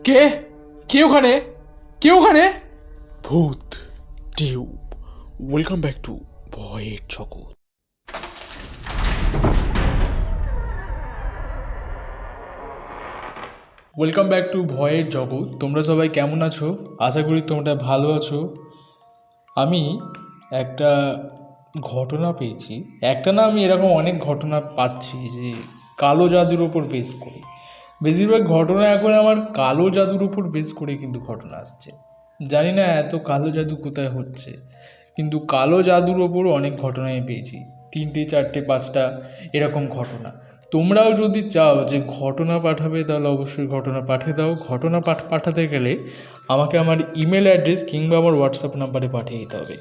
কে কে ওখানে কে ওখানে ভূত টিউব ওয়েলকাম ব্যাক টু ভয়ের জগৎ। ওয়েলকাম ব্যাক টু ভয়ের জগৎ। তোমরা সবাই কেমন আছো? আশা করি তোমরা ভালো আছো। আমি একটা ঘটনা পেয়েছি, একটা না আমি এরকম অনেক ঘটনা পাচ্ছি যে কালো জাদুর ওপর বেস করে। বেশিরভাগ ঘটনা এখন আমার কালো জাদুর উপর বেস করে কিন্তু ঘটনা আসছে। জানি না এত কালো জাদু কোথায় হচ্ছে, কিন্তু কালো জাদুর ওপর অনেক ঘটনাই পেয়েছি, 3টে 4টে 5টা এরকম ঘটনা। তোমরাও যদি চাও যে ঘটনা পাঠাবে তাহলে অবশ্যই ঘটনা পাঠিয়ে দাও। ঘটনা পাঠাতে গেলে আমাকে আমার ইমেল অ্যাড্রেস কিংবা আমার হোয়াটসঅ্যাপ নাম্বারে পাঠিয়ে দিতে হবে।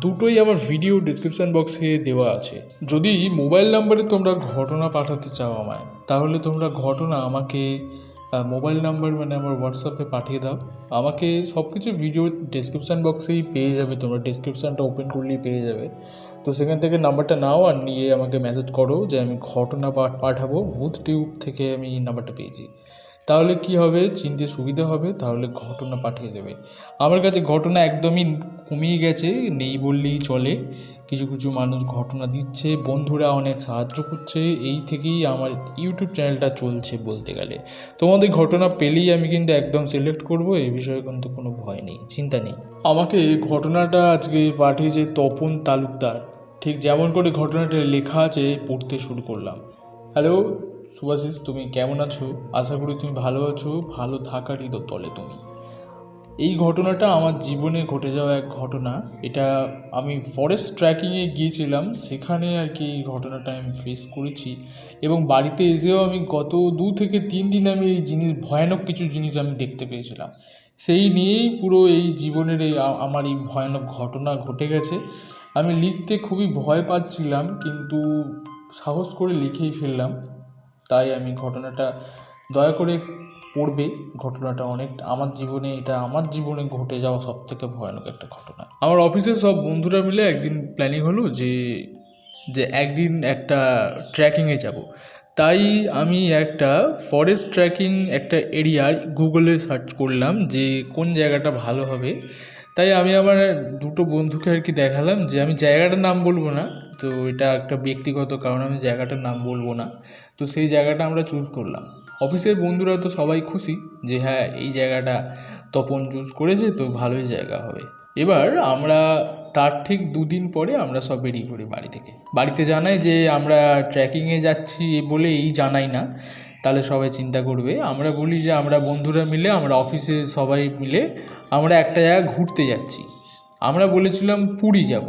দুটোই আমার ভিডিও ডিসক্রিপশান বক্সে দেওয়া আছে। যদি মোবাইল নাম্বারে তোমরা ঘটনা পাঠাতে চাও আমায়, তাহলে তোমরা ঘটনা আমাকে মোবাইল নাম্বার মানে আমার হোয়াটসঅ্যাপে পাঠিয়ে দাও। আমাকে সব কিছু ভিডিও ডেসক্রিপশান বক্সেই পেয়ে যাবে, তোমরা ডেসক্রিপশানটা ওপেন করলেই পেয়ে যাবে। তো সেখান থেকে নাম্বারটা নাও আর নিয়ে আমাকে মেসেজ করো যে আমি ঘটনা পাঠাবো, ভূত টিউব থেকে আমি নাম্বারটা পেয়েছি। তাহলে কি হবে, চিনতে সুবিধা হবে, তাহলে ঘটনা পাঠিয়ে দেবে। আমার কাছে ঘটনা একদমই কমিয়ে গেছে, নেই বললেই চলে। কিছু কিছু মানুষ ঘটনা দিচ্ছে, বন্ধুরা অনেক সাহায্য করছে, এই থেকেই আমার ইউটিউব চ্যানেলটা চলছে বলতে গেলে। তোমাদের ঘটনা পেলেই আমি কিন্তু একদম সিলেক্ট করব, এই বিষয়ে কিন্তু কোনো ভয় নেই, চিন্তা নেই। আমাকে ঘটনাটা আজকে পাঠিয়েছে তপন তালুকদার। ঠিক যেমন করে ঘটনাটা লেখা আছে পড়তে শুরু করলাম। হ্যালো সুভাশিস, তুমি কেমন আছো? আশা করি তুমি ভালো আছো, ভালো থাকারই তো তলে তুমি। এই ঘটনাটা আমার জীবনে ঘটে যাওয়া এক ঘটনা। এটা আমি ফরেস্ট ট্রেকিংয়ে গিয়েছিলাম, সেখানে আর কি এই ঘটনাটা আমি ফেস করেছি। এবং বাড়িতে এসেও আমি গত 2 থেকে 3 দিন আমি এই ভয়ানক কিছু জিনিস আমি দেখতে পেয়েছিলাম। সেই নিয়েই পুরো এই জীবনের আমার এই ভয়ানক ঘটনা ঘটে গেছে। আমি লিখতে খুবই ভয় পাচ্ছিলাম, কিন্তু সাহস করে লিখেই ফেললাম। তাই আমি ঘটনাটা দয়া করে পড়বে। ঘটনাটা অনেক আমার জীবনে ঘটে যাওয়া সব থেকে ভয়ানক একটা ঘটনা। আমার অফিসের সব বন্ধুরা মিলে একদিন প্ল্যানিং হলো যে একদিন একটা ট্রেকিংয়ে যাব। তাই আমি একটা ফরেস্ট ট্রেকিং একটা এরিয়ার গুগলে সার্চ করলাম যে কোন জায়গাটা ভালো হবে। তাই আমি আমার 2টো বন্ধুকে আর কি দেখালাম যে আমি জায়গাটার নাম বলবো না, তো এটা একটা ব্যক্তিগত কারণ, আমি জায়গাটার নাম বলবো না। তো সেই জায়গাটা আমরা চুজ করলাম। অফিসের বন্ধুরা তো সবাই খুশি যে হ্যাঁ এই জায়গাটা তপন চুজ করেছে, তো ভালোই জায়গা হবে। এবার আমরা তার ঠিক 2 দিন পরে আমরা সব বেরিয়ে পড়ি বাড়ি থেকে। বাড়িতে জানাই যে আমরা ট্রেকিংয়ে যাচ্ছি বলে এই জানাই না, তাহলে সবাই চিন্তা করবে। আমরা বলি যে আমরা বন্ধুরা মিলে, আমরা অফিসে সবাই মিলে আমরা একটা জায়গা ঘুরতে যাচ্ছি। আমরা বলেছিলাম পুরী যাব,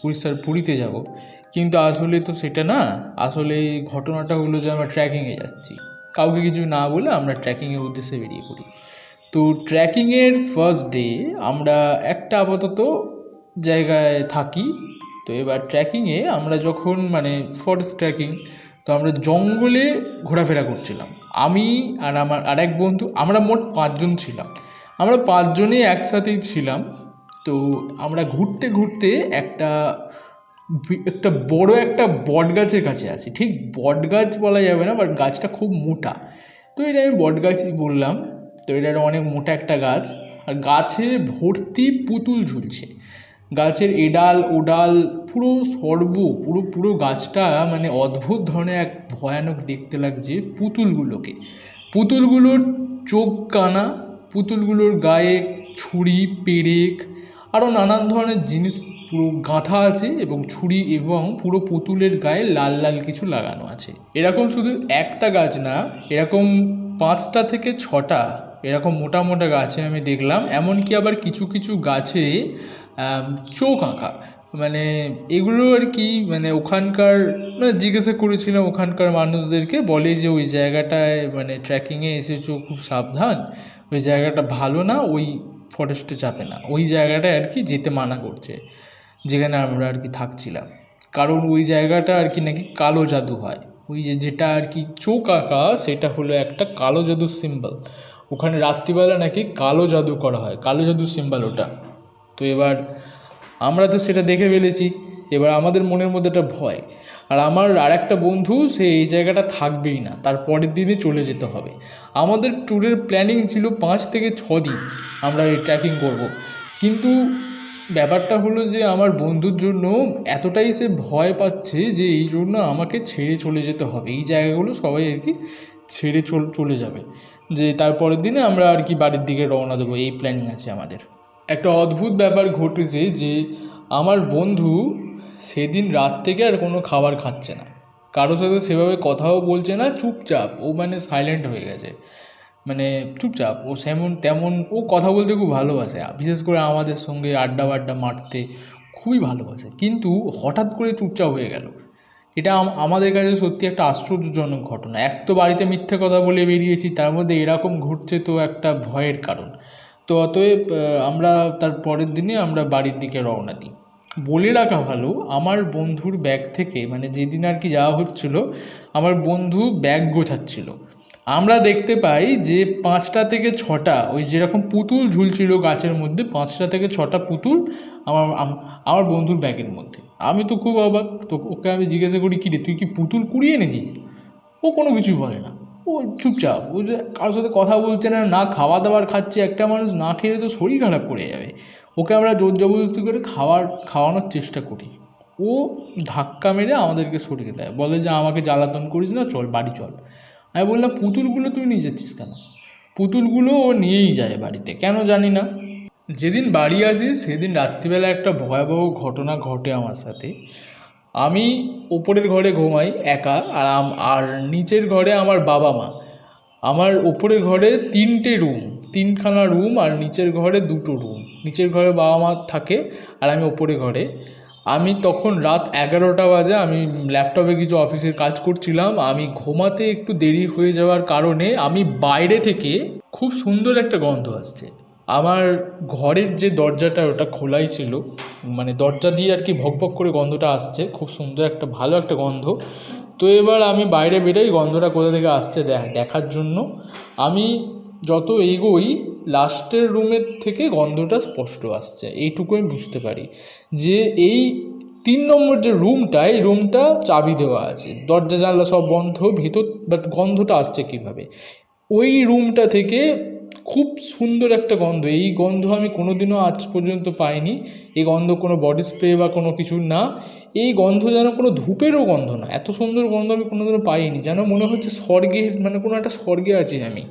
উড়িষ্যার পুরীতে যাব, কিন্তু আসলে তো সেটা না। আসলে ঘটনাটা হলো যে আমরা ট্রেকিংয়ে যাচ্ছি, কাউকে কিছু না বলে আমরা ট্রেকিংয়ের উদ্দেশ্যে বেরিয়ে পড়ি। তো ট্রেকিংয়ের ফার্স্ট ডে আমরা একটা আপাতত জায়গায় থাকি। তো এবার ট্রেকিংয়ে আমরা যখন ফরেস্ট ট্রেকিং, তো আমরা জঙ্গলে ঘোরাফেরা করছিলাম। আমি আর আমার আরেক বন্ধু, আমরা মোট 5 জন ছিলাম। আমরা 5 জনই একসাথেই ছিলাম। তো আমরা ঘুরতে ঘুরতে একটা বড় একটা বট গাছের কাছে আছি। ঠিক বট গাছ বলা যাবে না, বাট গাছটা খুব মোটা, তো এটা আমি বট গাছই বললাম। তো এটা অনেক মোটা একটা গাছ, আর গাছে ভর্তি পুতুল ঝুলছে। গাছের এডাল ওডাল পুরো পুরো গাছটা অদ্ভুত ধরনের এক ভয়ানক দেখতে লাগছে। পুতুলগুলোর চোখ কানা, পুতুলগুলোর গায়ে ছুরি পেরেক আরও নানান ধরনের জিনিস পুরো গাঁথা আছে, এবং ছুরি এবং পুরো পুতুলের গায়ে লাল লাল কিছু লাগানো আছে। এরকম শুধু একটা গাছ না, এরকম 5টা থেকে 6টা এরকম মোটা মোটা গাছে আমি দেখলাম। এমনকি আবার কিছু কিছু গাছে চোখ আঁকা, এগুলো আর কি ওখানকার জিজ্ঞাসা করেছিলাম ওখানকার মানুষদেরকে, বলে যে ওই জায়গাটায় ট্রেকিংয়ে এসেছো খুব সাবধান, ওই জায়গাটা ভালো না, ওই ফরেস্টে যাবে না, ওই জায়গাটায় আর কি যেতে মানা করছে যেখানে আমরা আর কি থাকছিলাম। কারণ ওই জায়গাটা আর কি নাকি কালো জাদু হয়। ওই যেটা আর কি চোখ আঁকা, সেটা হলো একটা কালো জাদুর সিম্বল। ওখানে রাত্রিবেলা নাকি কালো জাদু করা হয়, কালো জাদুর সিম্বল ওটা। তো এবার আমরা তো সেটা দেখে ফেলেছি, এবার আমাদের মনের মধ্যে একটা ভয়। আর আমার আরেকটা বন্ধু, সে এই জায়গাটা থাকবেই না, তার পরের দিনই চলে যেতে হবে। আমাদের ট্যুরের প্ল্যানিং ছিল 5 থেকে 6 দিন আমরা এই ট্রেকিং করব। কিন্তু ব্যাপারটা হলো যে আমার বন্ধুর জন্য এতটাই সে ভয় পাচ্ছে যে এই জন্য আমাকে ছেড়ে চলে যেতে হবে। এই জায়গাগুলো সবাই আর কি ছেড়ে চলে যাবে, যে তারপরের দিনে আমরা আর কি বাড়ির দিকে রওনা দেবো, এই প্ল্যানিং আছে আমাদের। একটা অদ্ভুত ব্যাপার ঘটেছে যে আমার বন্ধু সেদিন রাত থেকে আর কোনো খাবার খাচ্ছে না, কারোর সাথে সেভাবে কথাও বলছে না, চুপচাপ ও মানে সাইলেন্ট হয়ে গেছে, মানে চুপচাপ। ও তেমন ও কথা বলতে খুব ভালোবাসে, বিশেষ করে আমাদের সঙ্গে আড্ডা মারতে খুবই ভালোবাসে, কিন্তু হঠাৎ করে চুপচাপ হয়ে গেল। এটা আমাদের কাছে সত্যি একটা আশ্চর্যজনক ঘটনা। এক তো বাড়িতে মিথ্যে কথা বলে বেরিয়েছি, তার মধ্যে এরকম ঘটছে, তো একটা ভয়ের কারণ। তো অতএব আমরা তার পরের দিনে আমরা বাড়ির দিকে রওনা দিই। বলে রাখা ভালো, আমার বন্ধুর ব্যাগ থেকে, মানে যেদিন আর কি যাওয়া হচ্ছিল, আমার বন্ধু ব্যাগ গোছাচ্ছিল। আমরা দেখতে পাই যে 5টা থেকে 6টা ওই যেরকম পুতুল ঝুলছিল গাছের মধ্যে, 5টা থেকে 6টা পুতুল আমার বন্ধুর ব্যাগের মধ্যে। আমি তো খুব অবাক, তো ওকে আমি জিজ্ঞাসা করি, কী রে তুই কি পুতুল কুড়িয়ে এনেছিস? ও কোনো কিছু বলে না, ও চুপচাপ, ও যে কারোর সাথে কথা বলছে না, না খাওয়া দাওয়ার খাচ্ছে। একটা মানুষ না খেলে তো শরীর খারাপ করে যাবে। ওকে আমরা জোর জবরদস্তি করে খাওয়ানোর চেষ্টা করি, ও ধাক্কা মেরে আমাদেরকে সরিয়ে দেয়, বলে যে আমাকে জ্বালাতন করিস না, চল বাড়ি চল। আমি বললাম পুতুলগুলো তুই নিয়ে যাচ্ছিস কেন? পুতুলগুলো ও নিয়েই যায় বাড়িতে, কেন জানি না। যেদিন বাড়ি আসি সেদিন রাত্রিবেলা একটা ভয়াবহ ঘটনা ঘটে আমার সাথে। আমি ওপরের ঘরে ঘুমাই একা, আর নিচের ঘরে আমার বাবা মা। আমার ওপরের ঘরে 3টে রুম, 3খানা রুম, আর নিচের ঘরে 2টো রুম। নিচের ঘরে বাবা মা থাকে আর আমি ওপরের ঘরে। আমি তখন রাত 11টা বাজে, আমি ল্যাপটপে কিছু অফিসের কাজ করছিলাম। আমি ঘুমাতে একটু দেরি হয়ে যাওয়ার কারণে আমি বাইরে থেকে খুব সুন্দর একটা গন্ধ আসছে। আমার ঘরের যে দরজাটা ওটা খোলাই ছিল, মানে দরজা দিয়ে আর কি ভকভক করে গন্ধটা আসছে, খুব সুন্দর একটা ভালো একটা গন্ধ। তো এবার আমি বাইরে বেরোই গন্ধটা কোথা থেকে আসছে দেখার জন্য। আমি যত এগোই লাস্টের রুমের থেকে গন্ধটা স্পষ্ট আসছে, এইটুকু আমি বুঝতে পারি যে এই 3 নম্বর যে রুমটা, এই রুমটা চাবি দেওয়া আছে, দরজা জানলা সব বন্ধ, ভেতর বাট গন্ধটা আসছে কীভাবে? ওই রুমটা থেকে খুব সুন্দর একটা গন্ধ। এই গন্ধ আমি কোনোদিনও আজ পর্যন্ত পাইনি। এই গন্ধ কোনো বডি স্প্রে বা কোনো কিছু না, এই গন্ধ যেন কোনো ধূপেরও গন্ধ না, এত সুন্দর গন্ধ আমি কোনোদিনও পাইনি। যেন মনে হচ্ছে স্বর্গে, মানে কোনো একটা স্বর্গে আছি আমি।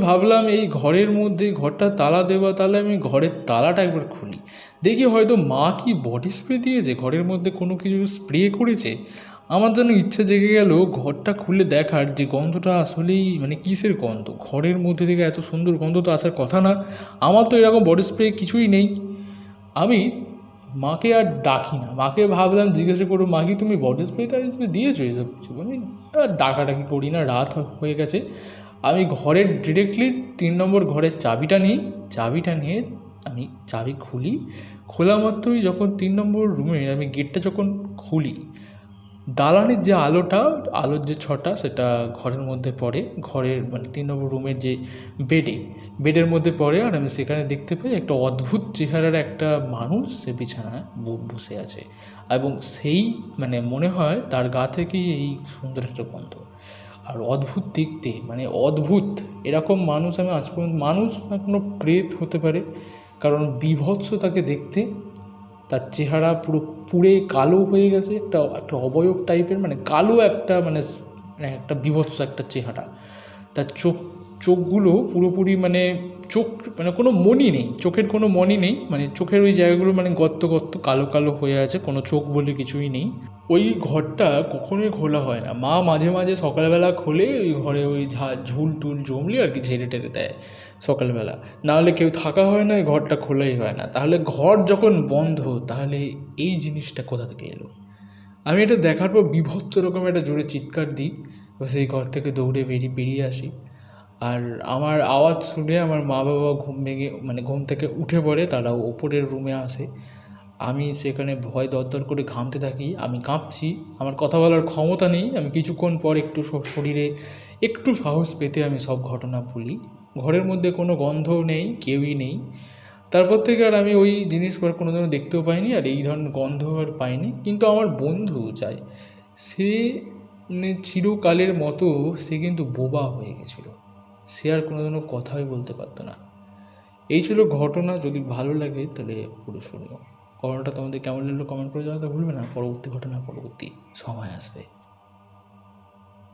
ভাবলাম এই ঘরের মধ্যে, ঘরটা তালা দেওয়া, তাহলে আমি ঘরের তালাটা একবার খুলি, দেখি হয়তো মা কি বডি স্প্রে দিয়েছে, ঘরের মধ্যে কোনো কিছু স্প্রে করেছে। আমার যেন ইচ্ছা জেগে গেল ঘরটা খুলে দেখার, যে গন্ধটা আসলেই মানে কিসের গন্ধ, ঘরের মধ্যে থেকে এত সুন্দর গন্ধ তো আসার কথা না, আমার তো এরকম বডি স্প্রে কিছুই নেই। আমি মাকে আর ডাকি না, মাকে ভাবলাম জিজ্ঞাসা করবো, মা কি তুমি বডি স্প্রে দিয়েছো এসব কিছু? আমি ডাকাডাকি করি না, রাত হয়ে গেছে। আমি ঘরের ডিরেক্টলি 3 নম্বর ঘরের চাবিটা নিয়ে আমি চাবি খোলা মাত্রই যখন 3 নম্বর রুমের আমি গেটটা যখন খুলি, দালানের যে আলোর যে ছটা সেটা ঘরের মধ্যে পড়ে, ঘরের মানে 3 নম্বর রুমের যে বেডের মধ্যে পড়ে। আর আমি সেখানে দেখতে পাই একটা অদ্ভুত চেহারার একটা মানুষ, সে বিছানায় বসে আছে, এবং সেই মানে মনে হয় তার গা থেকেই এই সুন্দর একটা গন্ধ। আর অদ্ভুত দেখতে, মানে অদ্ভুত, এরকম মানুষ আমি আজ পর্যন্ত, মানুষ না কোনো প্রেত হতে পারে, কারণ বীভৎস তাকে দেখতে। তার চেহারা পুরো পুড়ে কালো হয়ে গেছে, একটা অবয়ব টাইপের, মানে কালো একটা, মানে একটা বীভৎস একটা চেহারা। তার চোখগুলো পুরোপুরি মানে মানে কোনো মণি নেই, চোখের কোনো মণি নেই, মানে চোখের ওই জায়গাগুলো মানে গর্ত কালো কালো হয়ে আছে, কোনো চোখ বলে কিছুই নেই। ওই ঘরটা কখনোই খোলা হয় না, মা মাঝে মাঝে সকালবেলা খোলে, ওই ঘরে ওই ঝুল টুল জমলে আর কি ঝেড়ে টেড়ে দেয় সকালবেলা, নাহলে কেউ থাকা হয় না, ওই ঘরটা খোলাই হয় না। তাহলে ঘর যখন বন্ধ, তাহলে এই জিনিসটা কোথা থেকে এলো? আমি এটা দেখার পর বিভৎস রকম একটা জোরে চিৎকার দিই, সেই ঘর থেকে দৌড়ে বেরিয়ে আসি। আর আমার আওয়াজ শুনে আমার মা বাবা ঘুম থেকে উঠে পড়ে, তারা ওপরের রুমে আসে। আমি সেখানে ভয় দরদর করে ঘামতে থাকি, আমি কাঁপছি, আমার কথা বলার ক্ষমতা নেই। আমি কিছুক্ষণ পর একটু শরীরে একটু সাহস পেতে আমি সব ঘটনা বলি। ঘরের মধ্যে কোনো গন্ধও নেই, কেউই নেই। তারপর থেকে আর আমি ওই জিনিস আর কোনোদিনও দেখতেও পাইনি, আর এই ধরনের গন্ধ আর পাইনি। কিন্তু আমার বন্ধু যায়, সে চিরকালের মতো সে কিন্তু বোবা হয়ে গেছিলো, সে আর কোনোদিনও কথাই বলতে পারতো না। এই ছিল ঘটনা। যদি ভালো লাগে তাহলে পুরো শুনিও। ঘটনাটা তোমাদের কেমন লাগলো কমেন্ট করে জানাতে ভুলবে না। পরবর্তী ঘটনা পরবর্তী সময় আসবে।